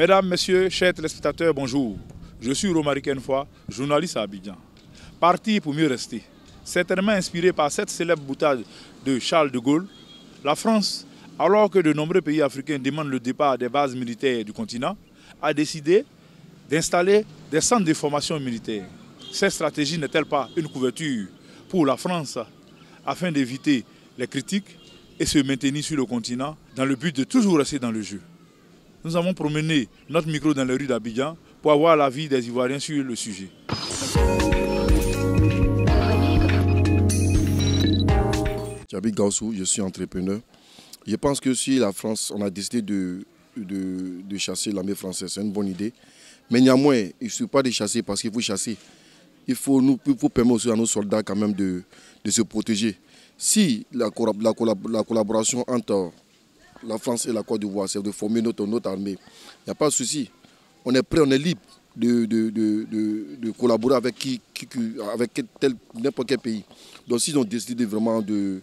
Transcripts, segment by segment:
Mesdames, Messieurs, chers téléspectateurs, bonjour. Je suis Romaric Enfoua, journaliste à Abidjan. Parti pour mieux rester. Certainement inspiré par cette célèbre boutade de Charles de Gaulle, la France, alors que de nombreux pays africains demandent le départ des bases militaires du continent, a décidé d'installer des centres de formation militaire. Cette stratégie n'est-elle pas une couverture pour la France afin d'éviter les critiques et se maintenir sur le continent dans le but de toujours rester dans le jeu? Nous avons promené notre micro dans les rues d'Abidjan pour avoir l'avis des Ivoiriens sur le sujet. J'habite Gaussou, je suis entrepreneur. Je pense que si la France, on a décidé de chasser l'armée française, c'est une bonne idée. Mais néanmoins, il ne suffit pas de chasser parce qu'il faut chasser. Il faut permettre aussi à nos soldats quand même de se protéger. Si la collaboration entre la France et la Côte d'Ivoire, c'est de former notre armée, il n'y a pas de souci. On est prêt, on est libre de collaborer avec n'importe quel pays. Donc s'ils ont décidé vraiment de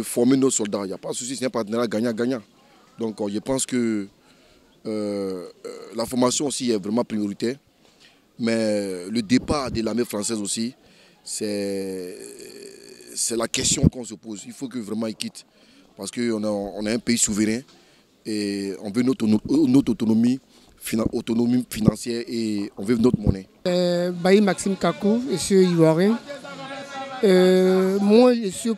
former nos soldats, il n'y a pas de souci, c'est un partenariat gagnant-gagnant. Donc je pense que la formation aussi est vraiment prioritaire. Mais le départ de l'armée française aussi, c'est la question qu'on se pose. Il faut que vraiment ils quittent. Parce qu'on est un pays souverain et on veut notre autonomie financière et on veut notre monnaie. Bailly Maxime Kakou, je suis ivoirien. Moi, je suis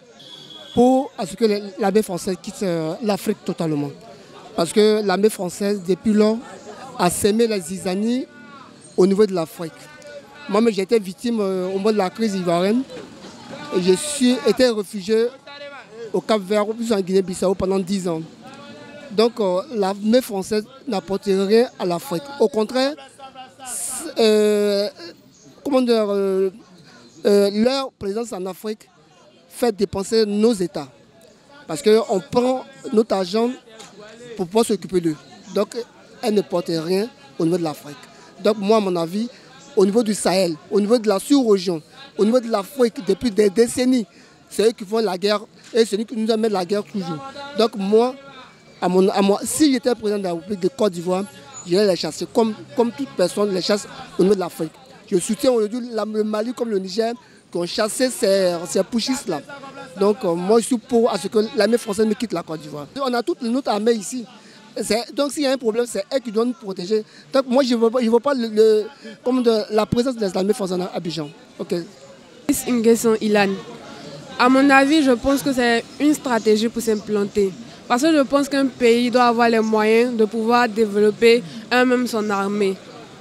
pour à ce que l'armée française quitte l'Afrique totalement. Parce que l'armée française, depuis lors, a sémé la zizanie au niveau de l'Afrique. Moi, j'ai été victime au moment de la crise ivoirienne. Je suis été réfugié au Cap-Vert, plus en Guinée-Bissau pendant 10 ans. Donc l'armée française n'apporte rien à l'Afrique. Au contraire, leur présence en Afrique fait dépenser nos États. Parce qu'on prend notre argent pour pouvoir s'occuper d'eux. Donc elle ne porte rien au niveau de l'Afrique. Donc moi, à mon avis, au niveau du Sahel, au niveau de la sous-région, au niveau de l'Afrique, depuis des décennies, c'est eux qui font la guerre et c'est eux qui nous amènent la guerre toujours. Donc moi, si j'étais président de la République de Côte d'Ivoire, j'irais les chasser comme toute personne les chasse au niveau de l'Afrique. Je soutiens aujourd'hui le Mali comme le Niger qui ont chassé ces putschistes-là. Donc moi je suis pour à ce que l'armée française me quitte la Côte d'Ivoire. On a toute notre armée ici. Donc s'il y a un problème, c'est eux qui doivent nous protéger. Donc moi je ne veux pas la présence de l'armée française à Abidjan. Okay. Une question, Ilan. À mon avis, je pense que c'est une stratégie pour s'implanter. Parce que je pense qu'un pays doit avoir les moyens de pouvoir développer même son armée.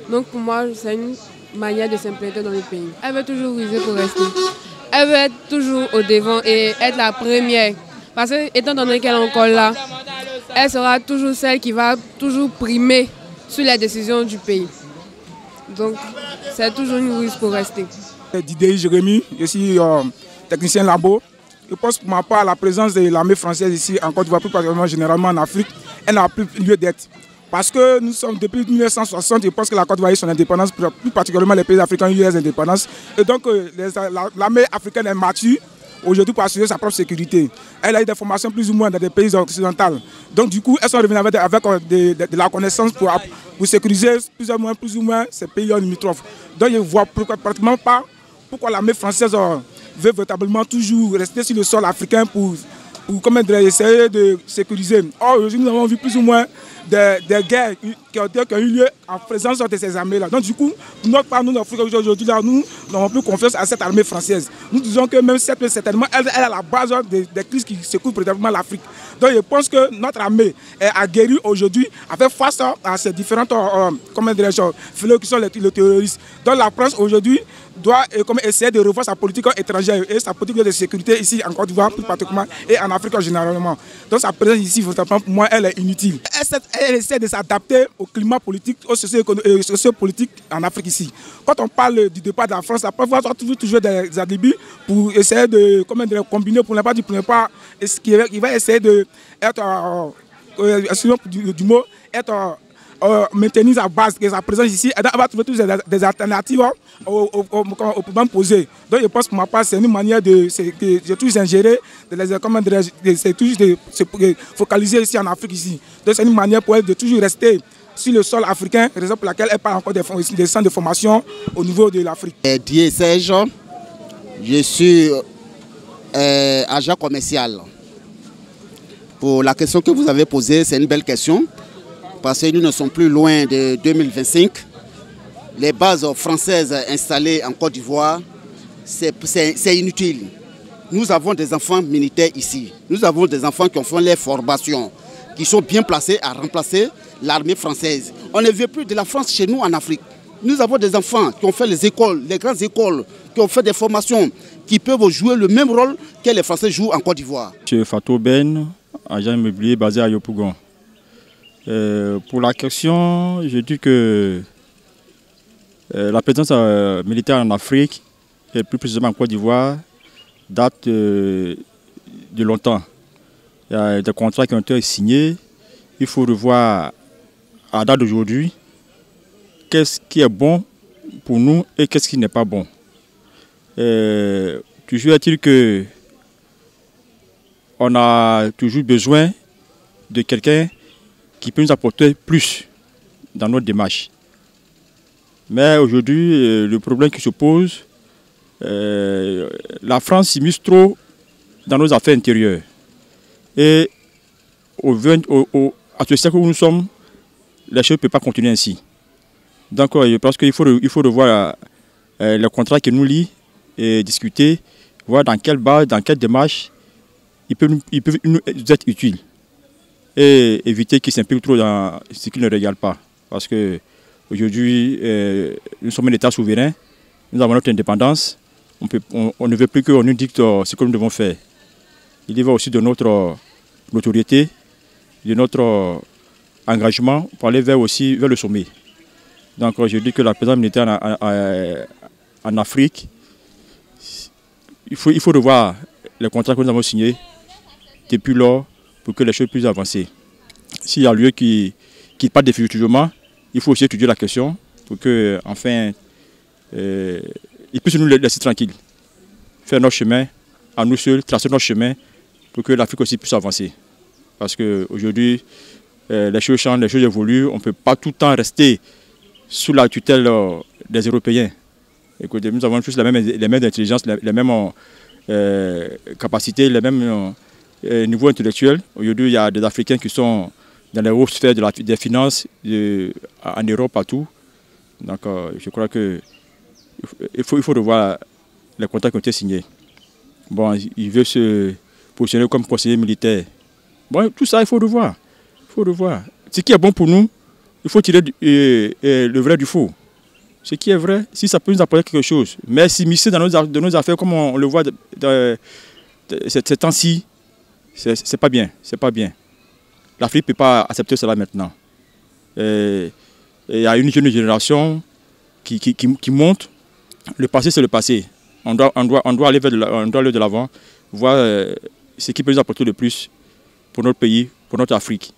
Donc pour moi, c'est une manière de s'implanter dans le pays. Elle veut toujours viser pour rester. Elle veut être toujours au devant et être la première. Parce que étant donné qu'elle est encore là, elle sera toujours celle qui va toujours primer sur les décisions du pays. Donc c'est toujours une ruse pour rester. Didier Jérémy, je suis technicien labo. Je pense pour ma part la présence de l'armée française ici en Côte d'Ivoire, plus particulièrement généralement en Afrique, elle n'a plus lieu d'être. Parce que nous sommes depuis 1960, je pense que la Côte d'Ivoire a eu son indépendance, plus particulièrement les pays africains ont eu leur indépendance. Et donc l'armée africaine est mature aujourd'hui pour assurer sa propre sécurité. Elle a eu des formations plus ou moins dans des pays occidentaux. Donc du coup, elles sont revenues avec de la connaissance pour sécuriser plus ou moins ces pays limitrophes. Donc je ne vois pratiquement pas pourquoi l'armée française veut véritablement toujours rester sur le sol africain pour essayer de sécuriser. Or, aujourd'hui, nous avons vu plus ou moins des guerres qui ont eu lieu en présence de ces armées-là. Donc, du coup, notre part, nous, en Afrique, aujourd'hui, nous n'avons plus confiance à cette armée française. Nous disons que même certainement, elle est à la base des crises qui secouent précisément l'Afrique. Donc, je pense que notre armée est aguerrie aujourd'hui à faire face à ces différentes fléaux qui sont les terroristes. Donc, la France, aujourd'hui, doit essayer de revoir sa politique étrangère et sa politique de sécurité ici en Côte d'Ivoire plus particulièrement et en Afrique généralement. Donc sa présence ici, pour moi, elle est inutile. Elle essaie de s'adapter au climat politique, au socio-politique en Afrique ici. Quand on parle du départ de la France, la France va toujours des alibis pour essayer de combiner pour ne pas il va essayer de maintenir sa base, sa présence ici, elle va trouver toutes des alternatives aux problèmes posés. Donc je pense que pour ma part, c'est une manière de toujours ingérer, de se focaliser ici en Afrique ici. Donc c'est une manière pour elle de toujours rester sur le sol africain, raison pour laquelle elle parle encore des centres de formation au niveau de l'Afrique. Dié Serge, je suis agent commercial. Pour la question que vous avez posée, c'est une belle question, parce que nous ne sommes plus loin de 2025. Les bases françaises installées en Côte d'Ivoire, c'est inutile. Nous avons des enfants militaires ici. Nous avons des enfants qui ont fait les formations, qui sont bien placés à remplacer l'armée française. On ne veut plus de la France chez nous en Afrique. Nous avons des enfants qui ont fait les écoles, les grandes écoles, qui ont fait des formations, qui peuvent jouer le même rôle que les Français jouent en Côte d'Ivoire. M. Fatou Ben, agent immobilier basé à Yopougon. Pour la question, je dis que la présence militaire en Afrique, et plus précisément en Côte d'Ivoire, date de longtemps. Il y a des contrats qui ont été signés. Il faut revoir à la date d'aujourd'hui qu'est-ce qui est bon pour nous et qu'est-ce qui n'est pas bon. Toujours est-il que on a toujours besoin de quelqu'un qui peut nous apporter plus dans notre démarche. Mais aujourd'hui, le problème qui se pose, la France s'immisce trop dans nos affaires intérieures. Et à ce siècle où nous sommes, les choses ne peuvent pas continuer ainsi. Donc je pense qu'il faut revoir les contrats qui nous lient et discuter, voir dans quelle base, dans quelle démarche ils peuvent nous être utiles. Et éviter qu'ils s'impliquent trop dans ce qui ne les regarde pas. Parce qu'aujourd'hui, nous sommes un État souverain, nous avons notre indépendance, on ne veut plus qu'on nous dicte ce que nous devons faire. Il y va aussi de notre notoriété, de notre engagement pour aller vers le sommet. Donc je dis que la présence militaire en Afrique, il faut revoir les contrats que nous avons signés depuis lors pour que les choses puissent avancer. S'il y a lieu qui part définitivement, il faut aussi étudier la question pour que, enfin, ils puissent nous laisser tranquilles, faire notre chemin à nous seuls, tracer notre chemin pour que l'Afrique aussi puisse avancer. Parce qu'aujourd'hui, les choses changent, les choses évoluent, on ne peut pas tout le temps rester sous la tutelle des Européens. Écoutez, nous avons tous les mêmes intelligences, les mêmes capacités, les mêmes niveaux intellectuels. Aujourd'hui, il y a des Africains qui sont dans les hautes sphères des finances en Europe, partout. Donc, je crois qu'il faut revoir les contrats qui ont été signés. Bon, il veut se positionner comme conseiller militaire. Bon, tout ça, il faut revoir. Ce qui est bon pour nous, il faut tirer le vrai du faux. Ce qui est vrai, si ça peut nous apporter quelque chose. Mais s'immiscer dans nos affaires, comme on le voit ces temps-ci, c'est pas bien. L'Afrique ne peut pas accepter cela maintenant. Il y a une jeune génération qui monte. Le passé, c'est le passé. On doit aller de l'avant, voir ce qui peut nous apporter le plus pour notre pays, pour notre Afrique.